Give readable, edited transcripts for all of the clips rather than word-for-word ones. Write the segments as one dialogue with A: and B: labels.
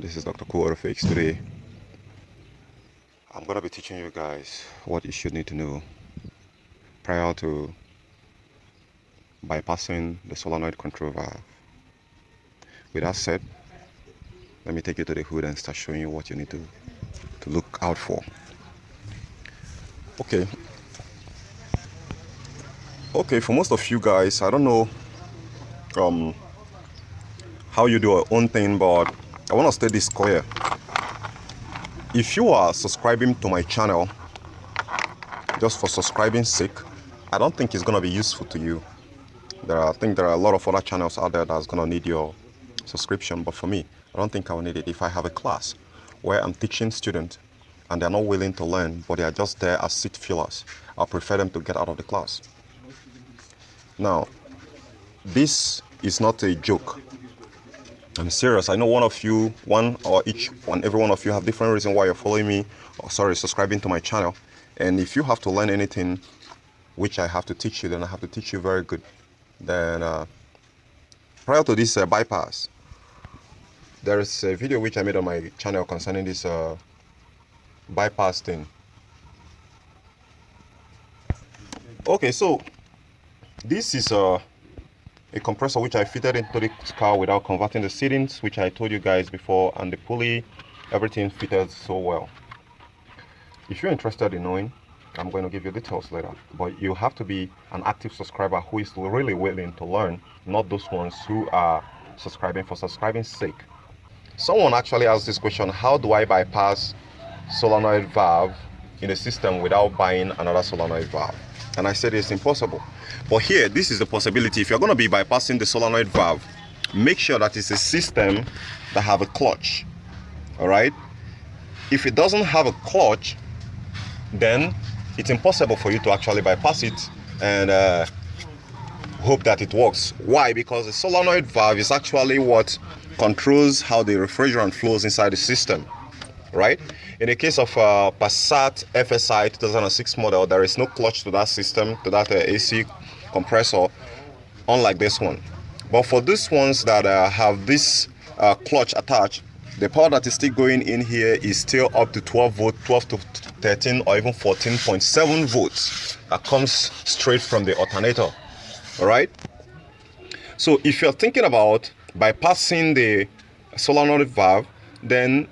A: This is Dr. Fix. Today I'm gonna be teaching you guys what you should need to know prior to bypassing the solenoid control valve. With that said, let me take you to the hood and start showing you what you need to look out for. Okay, for most of you guys, I don't know how you do your own thing, but I want to state this clear. If you are subscribing to my channel just for subscribing sake, I don't think it's going to be useful to you. I think there are a lot of other channels out there that's going to need your subscription, but for me, I don't think I will need it. If I have a class where I'm teaching students and they're not willing to learn, but they are just there as seat fillers, I'll prefer them to get out of the class. Now, this is not a joke. I'm serious. I know every one of you have different reasons why you're following me, subscribing to my channel. And if you have to learn anything which I have to teach you, then I have to teach you very good. Then prior to this bypass, there is a video which I made on my channel concerning this bypass thing. Okay, so this is a compressor which I fitted into the car without converting the settings, which I told you guys before, and the pulley, everything fitted so well. If you're interested in knowing, I'm going to give you details later, but you have to be an active subscriber who is really willing to learn, not those ones who are subscribing for subscribing's sake. Someone actually asked this question: how do I bypass solenoid valve in a system without buying another solenoid valve? And I said it's impossible. But here, this is the possibility. If you're going to be bypassing the solenoid valve, make sure that it's a system that have a clutch. All right? If it doesn't have a clutch, then it's impossible for you to actually bypass it and hope that it works. Why? Because the solenoid valve is actually what controls how the refrigerant flows inside the system. Right? In the case of Passat FSI 2006 model, there is no clutch to that system, to that AC compressor, unlike this one. But for these ones that have this clutch attached, the power that is still going in here is still up to 12 to 13 or even 14.7 volts that comes straight from the alternator. All right? So if you're thinking about bypassing the solenoid valve, then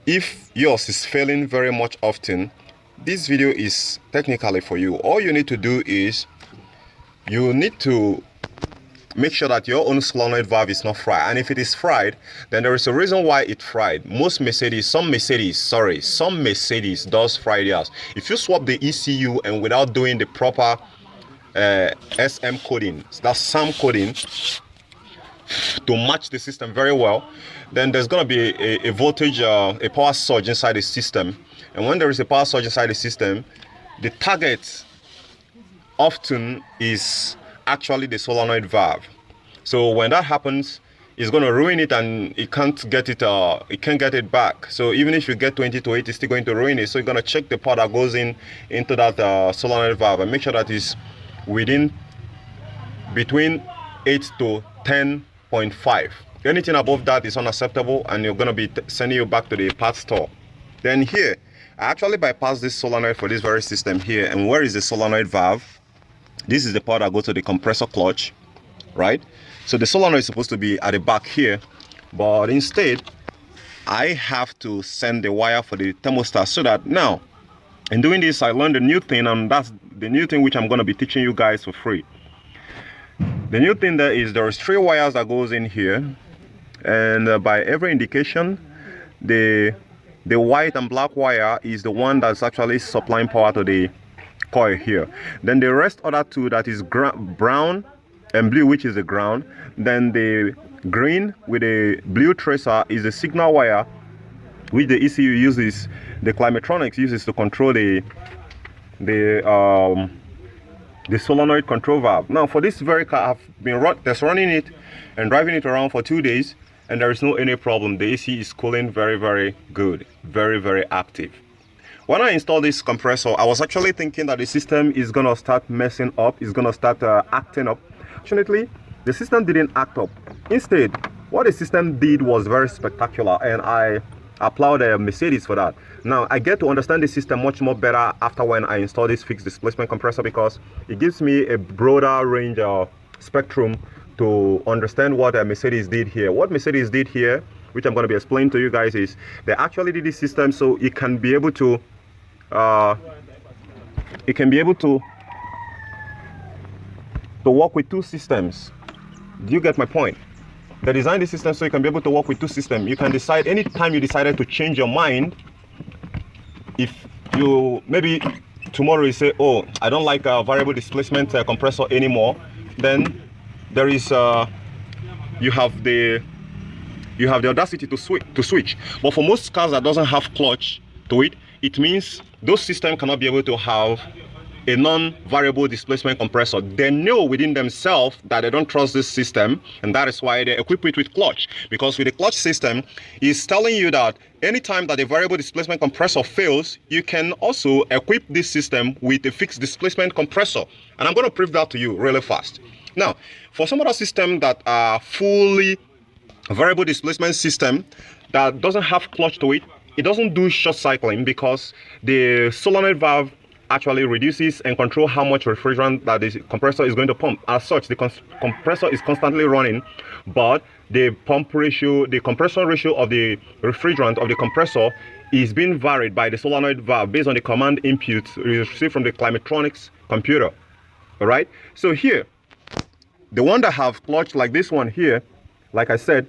A: if yours is failing very much often, this video is technically for you. All you need to do is you need to make sure that your own solenoid valve is not fried. And if it is fried, then there is a reason why it fried. Some Mercedes does fry theirs. If you swap the ECU and without doing the proper SM coding, that's SAM coding, to match the system very well, then there's going to be a voltage, a power surge inside the system. And when there is a power surge inside the system, the target often is actually the solenoid valve. So when that happens, it's going to ruin it, and it can't get it back. So even if you get 20 to 8, it's still going to ruin it. So you're going to check the power that goes into that solenoid valve and make sure that it's between 8 to 10.5. Anything above that is unacceptable, and you're going to be sending you back to the parts store. Then here, I actually bypassed this solenoid for this very system here. And where is the solenoid valve? This is the part that goes to the compressor clutch, right? So the solenoid is supposed to be at the back here, but instead, I have to send the wire for the thermostat. So that now, in doing this, I learned a new thing, and that's the new thing which I'm going to be teaching you guys for free. The new thing there is there's 3 wires that goes in here, and by every indication, the white and black wire is the one that's actually supplying power to the coil here. Then the rest other 2, that is brown and blue, which is the ground. Then the green with a blue tracer is the signal wire, which the ECU uses, the Climatronics uses to control the solenoid control valve. Now for this very car, I've been running it and driving it around for 2 days, and there is any problem. The AC is cooling very, very good, very, very active. When I installed this compressor, I was actually thinking that the system is gonna start messing up, it's gonna start acting up. Fortunately, the system didn't act up. Instead, what the system did was very spectacular, and I applaud Mercedes for that. Now I get to understand the system much more better after when I install this fixed displacement compressor, because it gives me a broader range of spectrum to understand what Mercedes did here. What Mercedes did here, which I'm going to be explaining to you guys, is they actually did this system so it can be able to work with two systems. Do you get my point? They designed the system so you can be able to work with two systems. You can decide anytime you decided to change your mind. If you maybe tomorrow you say, oh, I don't like a variable displacement compressor anymore, then there is you have the audacity to switch. But for most cars that doesn't have clutch to it, it means those systems cannot be able to have a non-variable displacement compressor. They know within themselves that they don't trust this system, and that is why they equip it with clutch. Because with the clutch system, it's telling you that anytime that a variable displacement compressor fails, you can also equip this system with a fixed displacement compressor. And I'm going to prove that to you really fast. Now, for some other systems that are fully variable displacement system that doesn't have clutch to it, it doesn't do short cycling, because the solenoid valve actually reduces and control how much refrigerant that the compressor is going to pump. As such, the compressor is constantly running, but the pump ratio, the compression ratio of the refrigerant of the compressor is being varied by the solenoid valve based on the command input received from the climatronics computer. All right. So here, the one that have clutch like this one here, like I said,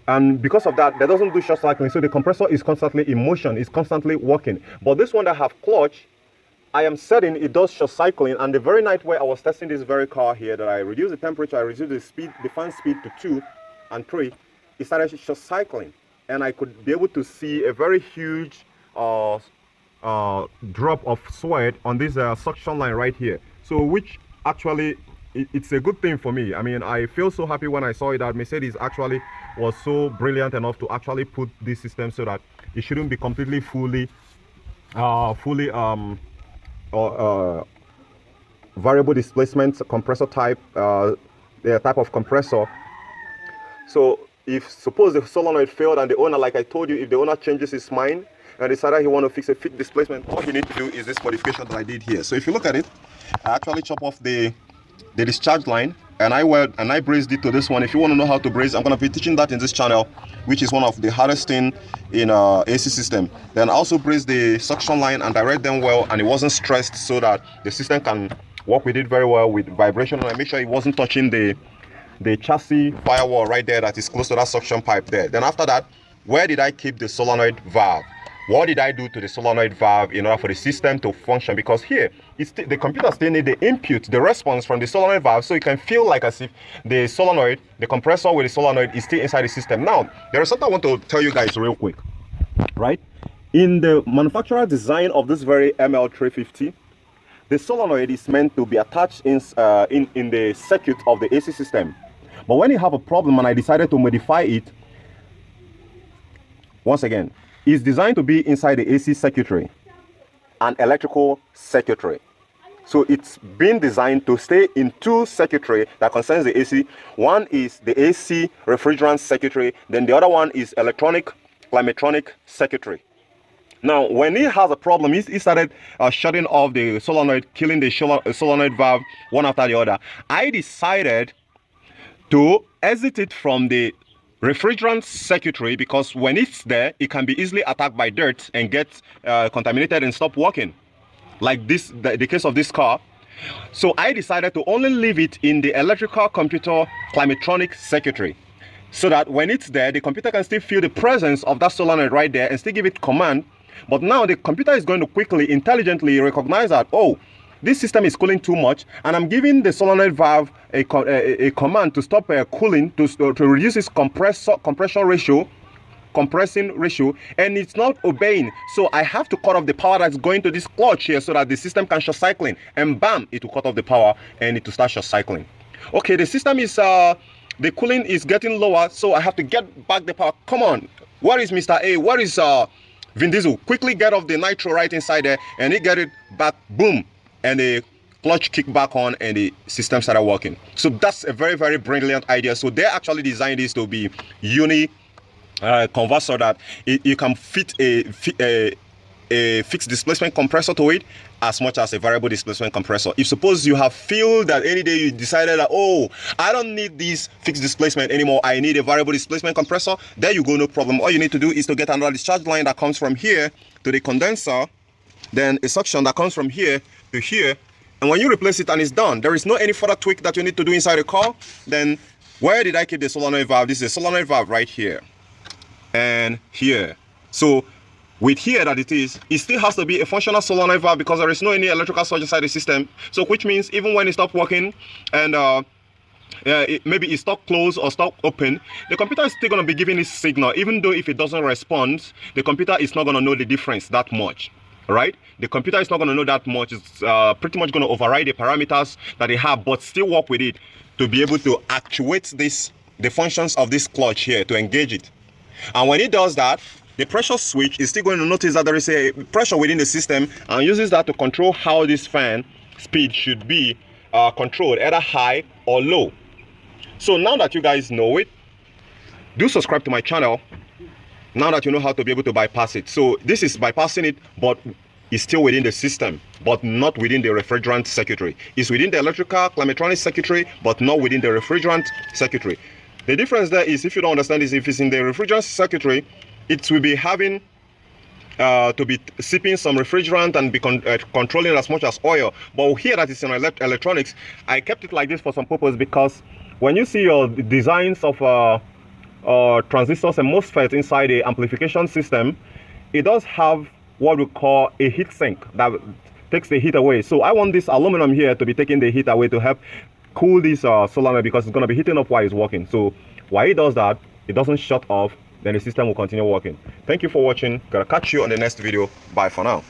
A: and because of that, that doesn't do short cycling, so the compressor is constantly in motion, it's constantly working. But this one that have clutch, I am setting it does short cycling, and the very night where I was testing this very car here, that I reduced the temperature, I reduced the speed, the fan speed to 2 and 3, it started short cycling, and I could be able to see a very huge drop of sweat on this suction line right here. So which actually it's a good thing for me. I mean, I feel so happy when I saw it that Mercedes actually was so brilliant enough to actually put this system so that it shouldn't be completely variable displacement compressor type of compressor. So if suppose the solenoid failed and the owner, like I told you, if the owner changes his mind and decided he want to fix a fit displacement, all he need to do is this modification that I did here. So if you look at it, I actually chop off the discharge line, and I brazed it to this one. If you want to know how to braze, I'm going to be teaching that in this channel, which is one of the hardest thing in AC system. Then I also brazed the suction line and direct them well, and it wasn't stressed, so that the system can work with it very well with vibration. And I make sure it wasn't touching the chassis firewall right there that is close to that suction pipe there. Then after that, where did I keep the solenoid valve? What did I do to the solenoid valve in order for the system to function? Because here, the computer still needs the input, the response from the solenoid valve, so it can feel like as if the solenoid, the compressor with the solenoid is still inside the system. Now, there is something I want to tell you guys real quick, right? In the manufacturer design of this very ML350, the solenoid is meant to be attached in the circuit of the AC system. But when you have a problem and I decided to modify it, once again, it's designed to be inside the AC circuitry and electrical circuitry. So it's been designed to stay in two circuitry that concerns the AC. One is the AC refrigerant circuitry, then the other one is electronic climatronic circuitry. Now, when it has a problem, he started shutting off the solenoid, killing the solenoid valve one after the other. I decided to exit it from the refrigerant circuitry, because when it's there, it can be easily attacked by dirt and get contaminated and stop working, like this, the case of this car. So I decided to only leave it in the electrical computer climatronic circuitry, so that when it's there, the computer can still feel the presence of that solenoid right there and still give it command. But now the computer is going to quickly, intelligently recognize that, oh, this system is cooling too much, and I'm giving the solenoid valve a command to stop cooling, to reduce its compressing ratio, and it's not obeying. So I have to cut off the power that's going to this clutch here, so that the system can short cycling, and bam, it will cut off the power and it will start short cycling. Okay, the system is the cooling is getting lower, so I have to get back the power. Come on, where is Mr. A? Where is Vin Diesel? Quickly get off the nitro right inside there, and he get it back. Boom. And the clutch kicked back on and the system started working. So that's a very, very brilliant idea. So they actually designed this to be converter, that you can fit a fixed displacement compressor to it as much as a variable displacement compressor. If suppose you have feel that any day you decided that, oh, I don't need this fixed displacement anymore, I need a variable displacement compressor, there you go, no problem. All you need to do is to get another discharge line that comes from here to the condenser, then a suction that comes from here to here, and when you replace it and it's done, there is no any further tweak that you need to do inside the car. Then where did I keep the solenoid valve? This is a solenoid valve right here and here. So with here that it still has to be a functional solenoid valve because there is no any electrical surge inside the system. So which means even when it stops working and maybe it's stuck closed or stuck open, the computer is still going to be giving this signal. Even though if it doesn't respond, the computer is not going to know the difference that much. Right? The computer is not going to know that much. It's pretty much going to override the parameters that they have, but still work with it to be able to actuate the functions of this clutch here to engage it. And when it does that, the pressure switch is still going to notice that there is a pressure within the system and uses that to control how this fan speed should be controlled, either high or low. So now that you guys know it, do subscribe to my channel now that you know how to be able to bypass it. So this is bypassing it, but it's still within the system, but not within the refrigerant circuitry. It's within the electrical climatronic circuitry, but not within the refrigerant circuitry. The difference there is, if you don't understand this, if it's in the refrigerant circuitry, it will be having to be sipping some refrigerant and be controlling as much as oil. But here that is in electronics, I kept it like this for some purpose, because when you see your designs of transistors and MOSFETs inside the amplification system, it does have what we call a heat sink that takes the heat away. So I want this aluminum here to be taking the heat away to help cool this solenoid, because it's going to be heating up while it's working. So while it does that, it doesn't shut off, then the system will continue working. Thank you for watching. Gonna catch you on the next video. Bye for now.